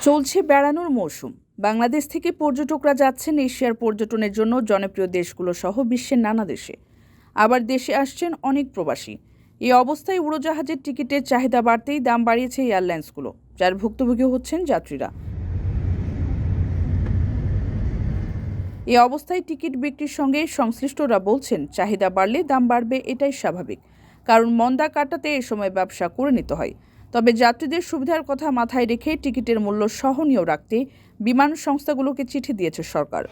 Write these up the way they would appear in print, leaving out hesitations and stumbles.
চলছে বেড়ানোর মৌসুম। বাংলাদেশ থেকে পর্যটকরা যাচ্ছেন এশিয়ার পর্যটনের জন্য জনপ্রিয় দেশগুলো সহ বিশ্বের নানা দেশে। আবার দেশে আসছেন অনেক প্রবাসী। এই অবস্থায় উড়োজাহাজের টিকিটের চাহিদা বাড়তেই দাম বাড়িয়েছে এয়ারলাইন্সগুলো, যার ভুক্তভোগী হচ্ছেন যাত্রীরা। এই অবস্থায় টিকিট বিক্রির সঙ্গে সংশ্লিষ্টরা বলছেন, চাহিদা বাড়লে দাম বাড়বে, এটাই স্বাভাবিক। কারণ মন্দা কাটাতে এ সময় ব্যবসা করে নিতে হয়। তবে যাত্রীদের সুবিধার কথা মাথায় রেখে টিকিটের মূল্য সহনীয় রাখতে বিমান সংস্থাগুলোকে চিঠি দিয়েছে সরকার।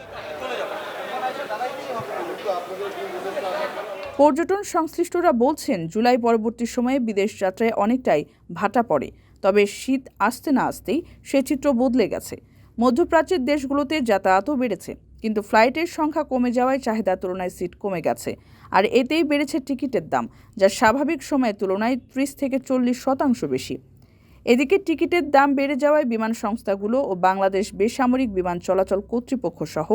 পর্যটন সংশ্লিষ্টরা বলছেন, জুলাই পরবর্তী সময়ে বিদেশ যাত্রায় অনেকটাই ভাটা পড়ে। তবে শীত আসতে না আসতেই সে চিত্র বদলে গেছে। মধ্যপ্রাচ্যের দেশগুলোতে যাতায়াতও বেড়েছে, কিন্তু ফ্লাইটের সংখ্যা কমে যাওয়ায় চাহিদার তুলনায় সিট কমে গেছে। আর এতেই বেড়েছে টিকিটের দাম, যা স্বাভাবিক সময়ের তুলনায় 30 থেকে 40% বেশি। এদিকে টিকিটের দাম বেড়ে যাওয়ায় বিমান সংস্থাগুলো ও বাংলাদেশ বেসামরিক বিমান চলাচল কর্তৃপক্ষ সহ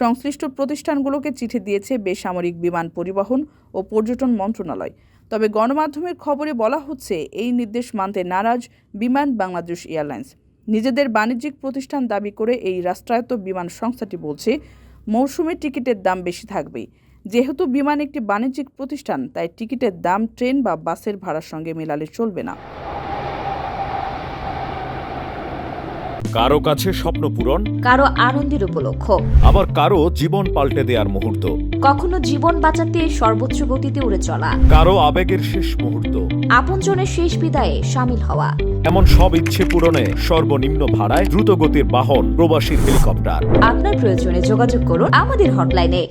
সংশ্লিষ্ট প্রতিষ্ঠানগুলোকে চিঠি দিয়েছে বেসামরিক বিমান পরিবহন ও পর্যটন মন্ত্রণালয়। তবে গণমাধ্যমের খবরে বলা হচ্ছে, এই নির্দেশ মানতে নারাজ বিমান বাংলাদেশ এয়ারলাইন্স। নিজেদের বাণিজ্যিক প্রতিষ্ঠান দাবি করে এই রাষ্ট্রায়ত্ত বিমান সংস্থাটি বলছে, মৌসুমে টিকিটের দাম বেশি থাকবেই। যেহেতু বিমান একটি বাণিজ্যিক প্রতিষ্ঠান, তাই টিকিটের দাম ট্রেন বা বাসের ভাড়ার সঙ্গে মেলালে চলবে না। কারো কাছে স্বপ্ন পূরণ, কারো আনন্দের উপলক্ষ, আবার কারো জীবন পাল্টে দেওয়ার মুহূর্ত, কখনো জীবন বাঁচাতে সর্বোচ্চ গতিতে উড়ে চলা, কারো আবেগের শেষ মুহূর্ত, আপনজনের শেষ বিদায়ে শামিল হওয়া। এমন সব ইচ্ছে পূরণে সর্বনিম্ন ভাড়ায় দ্রুতগতির বাহন প্রবাসীর হেলিকপ্টার। আপনার প্রয়োজনে যোগাযোগ করুন আমাদের হটলাইনে।